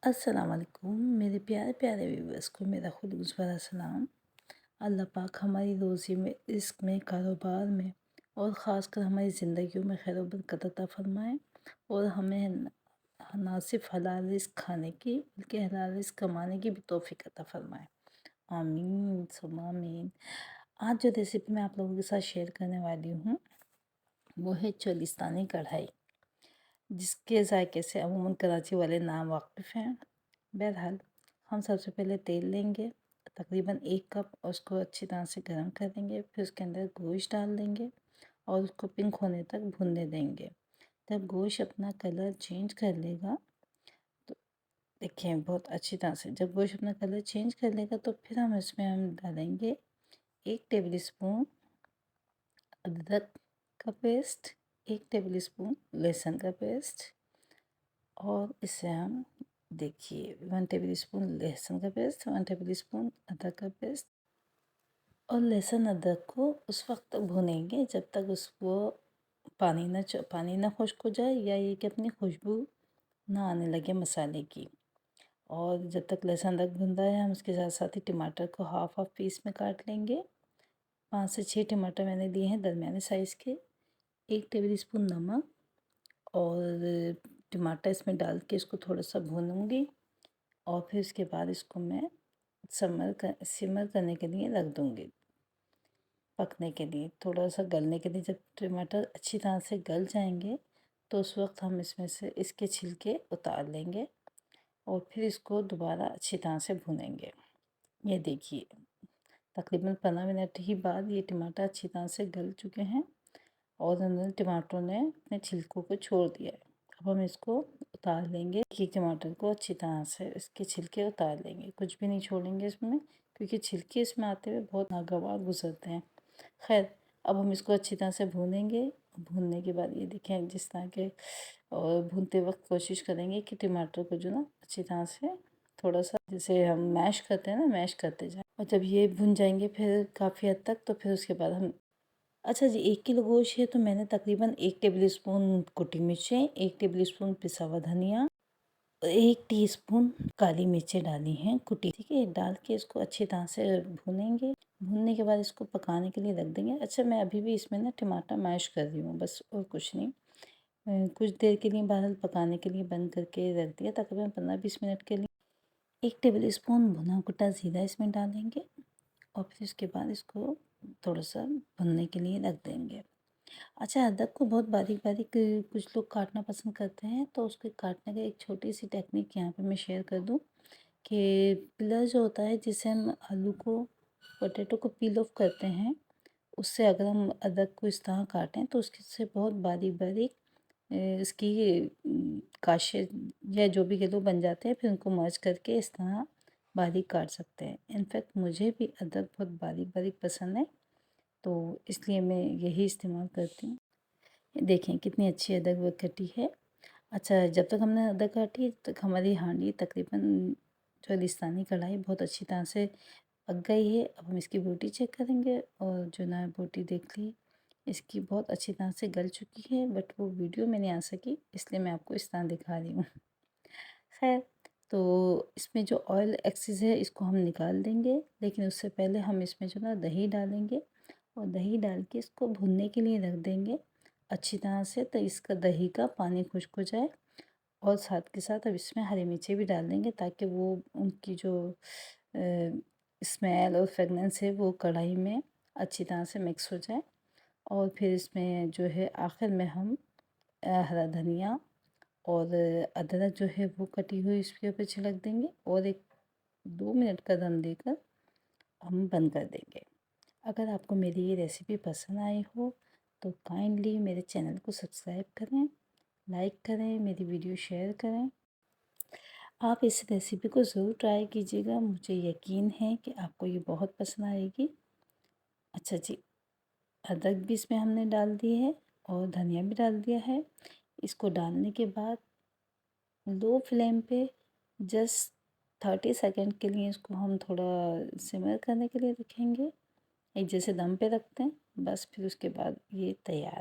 अस्सलाम वालेकुम मेरे प्यारे प्यारे व्यूअर्स को मेरा खुलूस भरा सलाम। अल्लाह पाक हमारी रोज़ी में, रिस्क में, कारोबार में और ख़ासकर हमारी ज़िंदगियों में खैर बरकत अता फ़रमाए और हमें ना सिर्फ हलाल रिस्क खाने की बल्कि हलाल रिस्क कमाने की भी तौफ़ीक अता फ़रमाए। आमीन सुम्मा आमीन। आज जो रेसिपी मैं आप लोगों के साथ शेयर करने वाली हूँ वो है चोलिस्तानी कढ़ाई, जिसके जायके से अमूमन कराची वाले नाम वाकिफ़ हैं। बहरहाल हम सबसे पहले तेल लेंगे तकरीबन 1 कप और उसको अच्छी तरह से गर्म कर देंगे। फिर उसके अंदर गोश्त डाल देंगे और उसको पिंक होने तक भूनने देंगे। जब गोश्त अपना कलर चेंज कर लेगा तो देखिए बहुत अच्छी तरह से जब गोश्त अपना कलर चेंज कर लेगा तो फिर हम डालेंगे 1 टेबल स्पून अदरक का पेस्ट, 1 टेबल स्पून लहसुन का पेस्ट और इसे हम देखिए 1 टेबल स्पून लहसुन का पेस्ट, 1 टेबल स्पून अदरक का पेस्ट और लहसुन अदरक को उस वक्त तक भूनेंगे जब तक उसको पानी ना खुश्क हो जाए या ये कि अपनी खुशबू ना आने लगे मसाले की। और जब तक लहसुन अदरक भुन रहा है हम उसके साथ साथ ही टमाटर को हाफ हाफ पीस में काट लेंगे। 5 से 6 टमाटर मैंने लिए हैं दरमियाने साइज़ के। 1 टेबल स्पून नमक और टमाटर इसमें डाल के इसको थोड़ा सा भूनूंगी और फिर उसके बाद इसको मैं सिमर करने के लिए रख दूँगी, पकने के लिए, थोड़ा सा गलने के लिए। जब टमाटर अच्छी तरह से गल जाएंगे तो उस वक्त हम इसमें से इसके छिलके उतार लेंगे और फिर इसको दोबारा अच्छी तरह से भूनेंगे। ये देखिए तकरीबन 15 मिनट ही बाद ये टमाटर अच्छी तरह से गल चुके हैं और उन्होंने टमाटरों ने अपने छिलकों को छोड़ दिया है। अब हम इसको उतार लेंगे कि टमाटर को अच्छी तरह से इसके छिलके उतार लेंगे, कुछ भी नहीं छोड़ेंगे इसमें क्योंकि छिलके इसमें आते हुए बहुत नागवार गुजरते हैं। खैर अब हम इसको अच्छी तरह से भूनेंगे। भूनने के बाद ये देखें जिस तरह के और भूनते वक्त कोशिश करेंगे कि टमाटर को जो ना अच्छी तरह से थोड़ा सा जैसे हम मैश करते हैं ना, मैश करते जाएं। और जब ये भुन जाएंगे फिर काफ़ी हद तक तो फिर उसके बाद हम अच्छा जी 1 किलो गोश्त है तो मैंने तकरीबन 1 टेबल स्पून कुटी मिर्चें, 1 टेबल स्पून पिसा हुआ धनिया, 1 टीस्पून काली मिर्चें डाली हैं कुटी। ठीक है, डाल के इसको अच्छी तरह से भूनेंगे। भूनने के बाद इसको पकाने के लिए रख देंगे। अच्छा मैं अभी भी इसमें ना टमाटर मैश कर रही हूँ बस, और कुछ नहीं। कुछ देर के लिए बहरहाल पकाने के लिए बंद करके रख दिया तकरीबन 15-20 मिनट के लिए। 1 टेबल स्पून भुना कुटा ज़ीरा इसमें डालेंगे और फिर उसके बाद इसको थोड़ा सा भुनने के लिए रख देंगे। अच्छा अदरक को बहुत बारीक बारीक कुछ लोग काटना पसंद करते हैं तो उसको काटने का एक छोटी सी टेक्निक यहाँ पे मैं शेयर कर दूँ कि पिलर जो होता है जिससे हम आलू को पोटैटो को पील ऑफ करते हैं, उससे अगर हम अदरक को इस तरह काटें तो उससे बहुत बारीक बारीक इसकी काशे या जो भी गलो बन जाते हैं, फिर उनको मर्ज करके इस तरह बारीक काट सकते हैं। इनफैक्ट मुझे भी अदरक बहुत बारीक बारीक पसंद है तो इसलिए मैं यही इस्तेमाल करती हूँ। देखें कितनी अच्छी अदरक वो कटी है। अच्छा जब तक हमने अदरक काटी तब तक हमारी हांडी तकरीबन चोलिस्तानी कढ़ाई बहुत अच्छी तरह से पक गई है। अब हम इसकी बोटी चेक करेंगे और जो ना बोटी देख ली इसकी बहुत अच्छी तरह से गल चुकी है, बट वो वीडियो में नहीं आ सकी इसलिए मैं आपको इस तरह दिखा रही हूँ। खैर तो इसमें जो ऑयल एक्सेस है इसको हम निकाल देंगे, लेकिन उससे पहले हम इसमें जो ना दही डालेंगे और दही डाल के इसको भुनने के लिए रख देंगे अच्छी तरह से, तो इसका दही का पानी खुश्क हो जाए। और साथ के साथ अब इसमें हरी मिर्ची भी डाल देंगे ताकि वो उनकी जो स्मेल और फ्रेगनेंस है वो कढ़ाई में अच्छी तरह से मिक्स हो जाए। और फिर इसमें जो है आखिर में हम हरा धनिया और अदरक जो है वो कटी हुई इसके ऊपर छिड़क देंगे और 1-2 मिनट का दम देकर हम बंद कर देंगे। अगर आपको मेरी ये रेसिपी पसंद आई हो तो काइंडली मेरे चैनल को सब्सक्राइब करें, लाइक करें, मेरी वीडियो शेयर करें। आप इस रेसिपी को ज़रूर ट्राई कीजिएगा, मुझे यकीन है कि आपको ये बहुत पसंद आएगी। अच्छा जी अदरक भी इसमें हमने डाल दी है और धनिया भी डाल दिया है। इसको डालने के बाद लो फ्लेम पे जस्ट 30 सेकंड के लिए इसको हम थोड़ा सिमर करने के लिए रखेंगे, एक जैसे दम पे रखते हैं बस, फिर उसके बाद ये तैयार।